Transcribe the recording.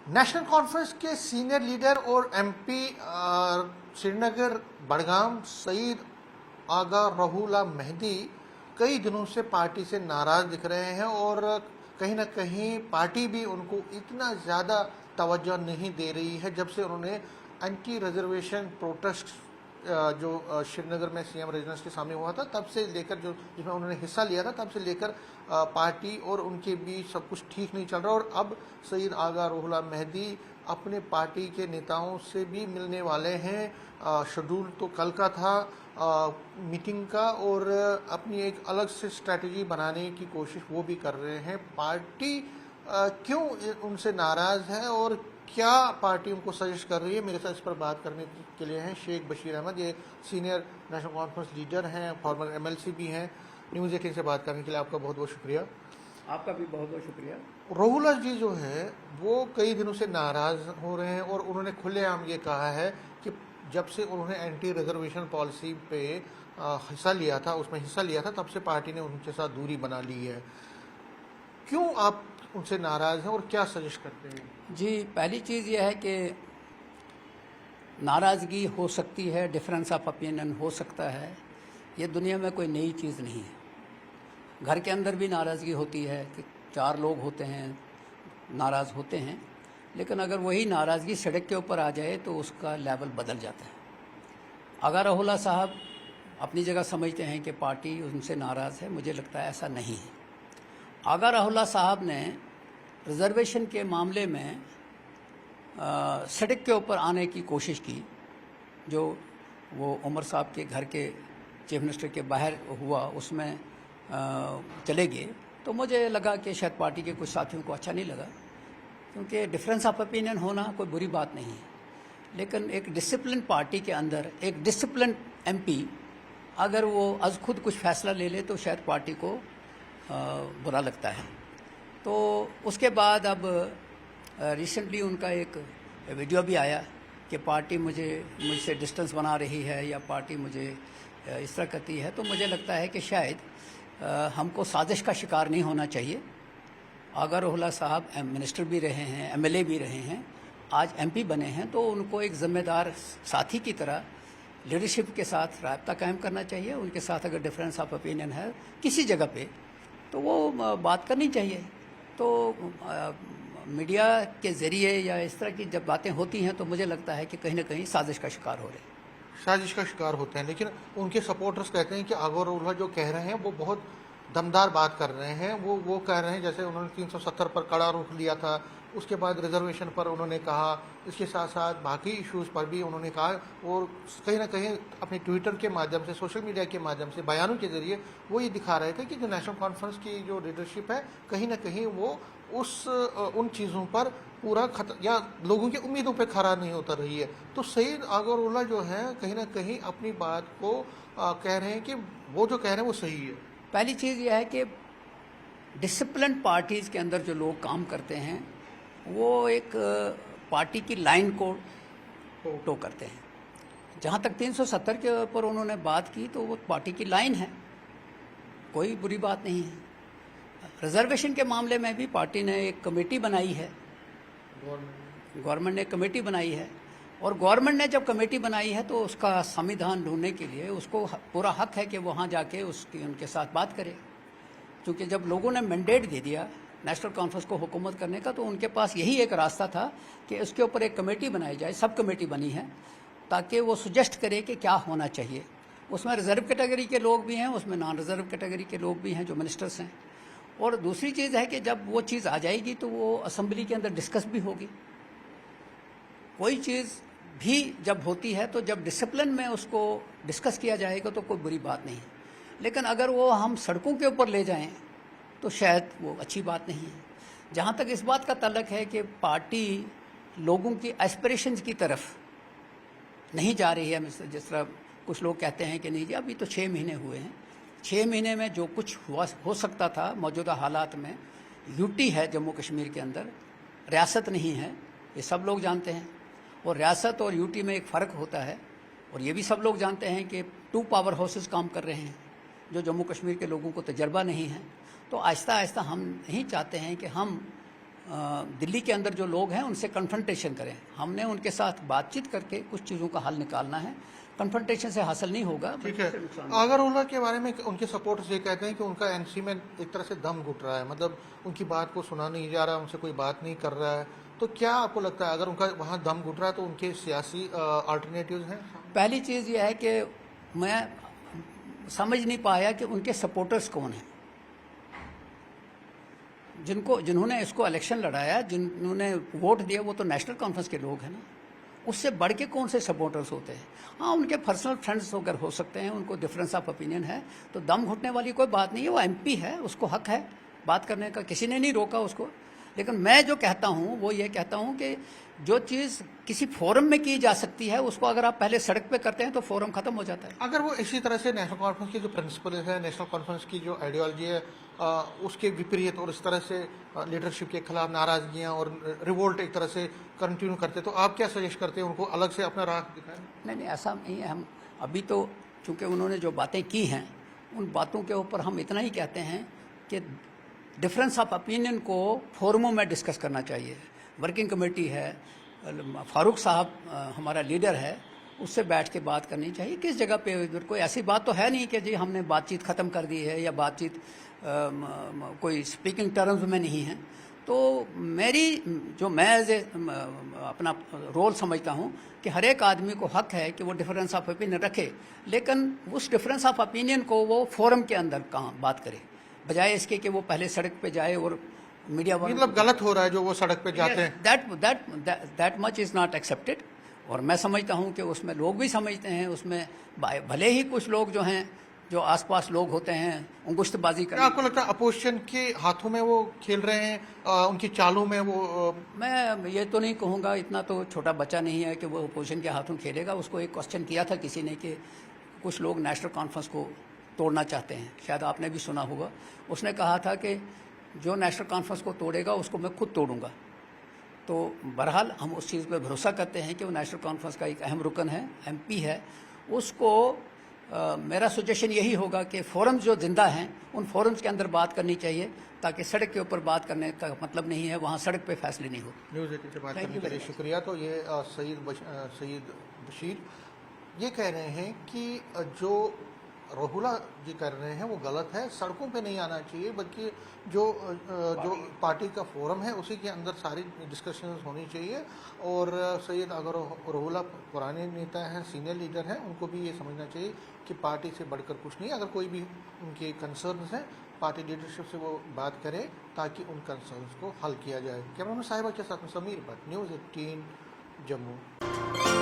National conference के senior leader और MP Srinagar Budgam Saeed आगा रहुला मेहदी कई दिनों से पार्टी से नाराज दिख रहे हैं और कहीं ना कहीं पार्टी भी उनको इतना ज़्यादा तवज्जो नहीं दे रही है। जब से उन्होंने एंटी रिजर्वेशन प्रोटेस्ट जो श्रीनगर में सीएम रेजिडेंस के सामने हुआ था तब से लेकर जो जिसमें उन्होंने हिस्सा लिया था तब से लेकर पार्टी और उनके बीच सब कुछ ठीक नहीं चल रहा। और अब सईद आगा रोहुला मेहदी अपने पार्टी के नेताओं से भी मिलने वाले हैं। शेड्यूल तो कल का था मीटिंग का और अपनी एक अलग से स्ट्रैटेजी बनाने की कोशिश वो भी कर रहे हैं। पार्टी क्यों उनसे नाराज़ है और क्या पार्टी उनको सजेस्ट कर रही है, मेरे साथ इस पर बात करने के लिए हैं शेख बशीर अहमद। ये सीनियर नेशनल कॉन्फ्रेंस लीडर हैं, फॉर्मर एमएलसी भी हैं। न्यूज़ 18 से बात करने के लिए आपका बहुत बहुत शुक्रिया। आपका भी बहुत बहुत शुक्रिया। रोहुला जी जो है वो कई दिनों से नाराज़ हो रहे हैं और उन्होंने खुलेआम ये कहा है कि जब से उन्होंने एंटी रिजर्वेशन पॉलिसी पे हिस्सा लिया था तब से पार्टी ने उनके साथ दूरी बना ली है। क्यों आप उनसे नाराज़ हैं और क्या सजेस्ट करते हैं? जी, पहली चीज़ यह है कि नाराज़गी हो सकती है, डिफरेंस ऑफ ओपिनियन हो सकता है, ये दुनिया में कोई नई चीज़ नहीं है। घर के अंदर भी नाराज़गी होती है कि 4 लोग होते हैं, नाराज़ होते हैं, लेकिन अगर वही नाराज़गी सड़क के ऊपर आ जाए तो उसका लेवल बदल जाता है। आगा रहुला साहब अपनी जगह समझते हैं कि पार्टी उनसे नाराज़ है, मुझे लगता है ऐसा नहीं है। आगा रहुला साहब ने रिजर्वेशन के मामले में सड़क के ऊपर आने की कोशिश की, जो वो उमर साहब के घर के चीफ मिनिस्टर के बाहर हुआ उसमें चले गए, तो मुझे लगा कि शायद पार्टी के कुछ साथियों को अच्छा नहीं लगा, क्योंकि डिफरेंस ऑफ ओपिनियन होना कोई बुरी बात नहीं है, लेकिन एक डिसिप्लिन पार्टी के अंदर एक डिसिप्लिन एमपी अगर वो आज खुद कुछ फैसला ले ले तो शायद पार्टी को बुरा लगता है। तो उसके बाद अब रिसेंटली उनका एक वीडियो भी आया कि पार्टी मुझसे डिस्टेंस बना रही है या पार्टी मुझे इस तरह करती है, तो मुझे लगता है कि शायद हमको साजिश का शिकार नहीं होना चाहिए। आगा रहुला साहब मिनिस्टर भी रहे हैं, एमएलए भी रहे हैं, आज एमपी बने हैं, तो उनको एक ज़िम्मेदार साथी की तरह लीडरशिप के साथ राब्ता कायम करना चाहिए। उनके साथ अगर डिफरेंस ऑफ ओपिनियन है किसी जगह पे तो वो बात करनी चाहिए। तो मीडिया के ज़रिए या इस तरह की जब बातें होती हैं तो मुझे लगता है कि कहीं ना कहीं साजिश का शिकार हो रहे हैं। साजिश का शिकार होते हैं, लेकिन उनके सपोर्टर्स कहते हैं कि आगा रहुला जो कह रहे हैं वो बहुत दमदार बात कर रहे हैं। वो कह रहे हैं जैसे उन्होंने 370 पर कड़ा रुख लिया था, उसके बाद रिजर्वेशन पर उन्होंने कहा, इसके साथ साथ बाकी इश्यूज़ पर भी उन्होंने कहा, और कहीं ना कहीं अपने ट्विटर के माध्यम से, सोशल मीडिया के माध्यम से, बयानों के ज़रिए वो ये दिखा रहे थे कि जो नेशनल कॉन्फ्रेंस की जो लीडरशिप है कहीं ना कहीं वो उन चीज़ों पर पूरा या लोगों की उम्मीदों पे खरा नहीं उतर रही है। तो सईद आगा रहुला जो है कहीं ना कहीं अपनी बात को कह रहे हैं कि वो जो कह रहे हैं वो सही है। पहली चीज़ यह है कि डिसिप्लिन पार्टीज़ के अंदर जो लोग काम करते हैं वो एक पार्टी की लाइन को टो करते हैं। जहाँ तक 370 के ऊपर उन्होंने बात की तो वो पार्टी की लाइन है, कोई बुरी बात नहीं है। रिजर्वेशन के मामले में भी पार्टी ने एक कमेटी बनाई है, गवर्नमेंट ने कमेटी बनाई है, और गवर्नमेंट ने जब कमेटी बनाई है तो उसका संविधान ढूंढने के लिए उसको पूरा हक है कि वहाँ जाके उनके साथ बात करे, क्योंकि जब लोगों ने मैंडेट दे दिया नेशनल कॉन्फ्रेंस को हुकूमत करने का तो उनके पास यही एक रास्ता था कि इसके ऊपर एक कमेटी बनाई जाए। सब कमेटी बनी है ताकि वो सुजेस्ट करे कि क्या होना चाहिए। उसमें रिजर्व कैटेगरी के लोग भी हैं, उसमें नॉन रिजर्व कैटेगरी के लोग भी हैं जो मिनिस्टर्स हैं। और दूसरी चीज़ है कि जब वो चीज़ आ जाएगी तो वो असम्बली के अंदर डिस्कस भी होगी। कोई चीज़ भी जब होती है तो जब डिसिप्लिन में उसको डिस्कस किया जाएगा तो कोई बुरी बात नहीं है, लेकिन अगर वो हम सड़कों के ऊपर ले जाएं तो शायद वो अच्छी बात नहीं है। जहाँ तक इस बात का ताल्लुक है कि पार्टी लोगों की एस्पिरेशंस की तरफ नहीं जा रही है, जिस तरह कुछ लोग कहते हैं कि नहीं जी अभी तो 6 महीने हुए हैं, 6 महीने में जो कुछ हो सकता था मौजूदा हालात में, यूटी है जम्मू कश्मीर के अंदर, रियासत नहीं है, ये सब लोग जानते हैं। और रियासत और यूटी में एक फ़र्क होता है, और ये भी सब लोग जानते हैं कि 2 पावर हाउसेस काम कर रहे हैं, जो जम्मू कश्मीर के लोगों को तजर्बा नहीं है। तो आहिस्ता आहिस्ता हम नहीं चाहते हैं कि हम दिल्ली के अंदर जो लोग हैं उनसे कन्फ्रंटेशन करें। हमने उनके साथ बातचीत करके कुछ चीज़ों का हल निकालना है, कन्फ्रंटेशन से हासिल नहीं होगा। ठीक है। अगरवाला के बारे में उनके सपोर्टर्स ये कहते हैं कि उनका एनसी में एक तरह से दम घुट रहा है, मतलब उनकी बात को सुना नहीं जा रहा, उनसे कोई बात नहीं कर रहा है। तो क्या आपको लगता है अगर उनका वहाँ दम घुट रहा है तो उनके सियासी अल्टरनेटिव्स हैं? पहली चीज़ यह है कि मैं समझ नहीं पाया कि उनके सपोर्टर्स कौन हैं, जिन्होंने इसको इलेक्शन लड़ाया, जिन्होंने वोट दिया, वो तो नेशनल कॉन्फ्रेंस के लोग हैं ना। उससे बढ़ के कौन से सपोर्टर्स होते हैं? हाँ, उनके पर्सनल फ्रेंड्स वगैरह हो सकते हैं, उनको डिफरेंस ऑफ ओपिनियन है, तो दम घुटने वाली कोई बात नहीं है। वो एमपी है, उसको हक है बात करने का, किसी ने नहीं रोका उसको। लेकिन मैं जो कहता हूँ वो ये कहता हूँ कि जो चीज़ किसी फोरम में की जा सकती है उसको अगर आप पहले सड़क पे करते हैं तो फोरम खत्म हो जाता है। अगर वो इसी तरह से नेशनल कॉन्फ्रेंस की जो प्रिंसिपल है, नेशनल कॉन्फ्रेंस की जो आइडियोलॉजी है, उसके विपरीत और इस तरह से लीडरशिप के खिलाफ नाराजगियां और रिवोल्ट एक तरह से कंटिन्यू करते, तो आप क्या सजेस्ट करते हैं? उनको अलग से अपना राह दिखाएं? नहीं, ऐसा नहीं है। हम अभी तो चूँकि उन्होंने जो बातें की हैं उन बातों के ऊपर हम इतना ही कहते हैं कि डिफरेंस ऑफ ओपिनियन को फोरमों में डिस्कस करना चाहिए। वर्किंग कमेटी है, फारूक साहब हमारा लीडर है, उससे बैठ के बात करनी चाहिए। किस जगह पे कोई ऐसी बात तो है नहीं कि जी हमने बातचीत ख़त्म कर दी है या बातचीत कोई स्पीकिंग टर्म्स में नहीं है। तो मैं एज ए अपना रोल समझता हूँ कि हर एक आदमी को हक है कि वो डिफरेंस ऑफ ओपिनियन रखे, लेकिन उस डिफरेंस ऑफ ओपिनियन को वो फोरम के अंदर कहाँ बात करे, बजाय इसके कि वो पहले सड़क पे जाए और मीडिया वालों, मतलब गलत हो रहा है जो वो सड़क पे जाते हैं। That much is not accepted. और मैं समझता हूँ कि उसमें लोग भी समझते हैं, उसमें भले ही कुछ लोग जो हैं, जो आसपास लोग होते हैं, अंगुष्ठबाजी कर। आपको लगता है अपोजिशन के हाथों में वो खेल रहे हैं, उनकी चालों में वो? मैं ये तो नहीं कहूँगा, इतना तो छोटा बच्चा नहीं है कि वो अपोजिशन के हाथों खेलेगा। उसको एक क्वेश्चन किया था किसी ने कि कुछ लोग नेशनल कॉन्फ्रेंस को तोड़ना चाहते हैं, शायद आपने भी सुना होगा। उसने कहा था कि जो नेशनल कॉन्फ्रेंस को तोड़ेगा उसको मैं खुद तोड़ूंगा। तो बहरहाल हम उस चीज़ पे भरोसा करते हैं कि वो नेशनल कॉन्फ्रेंस का एक अहम रुकन है, एमपी है। उसको मेरा सजेशन यही होगा कि फोरम्स जो जिंदा हैं उन फोरम्स के अंदर बात करनी चाहिए, ताकि सड़क के ऊपर बात करने का मतलब नहीं है वहाँ सड़क पे फैसले नहीं हो। न्यूज़ 18 से बात करने के लिए शुक्रिया। तो ये सईद बशीर ये कह रहे हैं कि जो रहुला जी कर रहे हैं वो गलत है, सड़कों पे नहीं आना चाहिए, बल्कि जो पार्टी का फोरम है उसी के अंदर सारी डिस्कशंस होनी चाहिए। और सैयद अगर रहुला पुराने नेता हैं, सीनियर लीडर हैं, उनको भी ये समझना चाहिए कि पार्टी से बढ़कर कुछ नहीं। अगर कोई भी उनके कंसर्न्स हैं, पार्टी लीडरशिप से वो बात करें ताकि उन कंसर्न्स को हल किया जाए। कैमरामैन साहिबा के साथ में समीर भट्ट, न्यूज़ 18 जम्मू।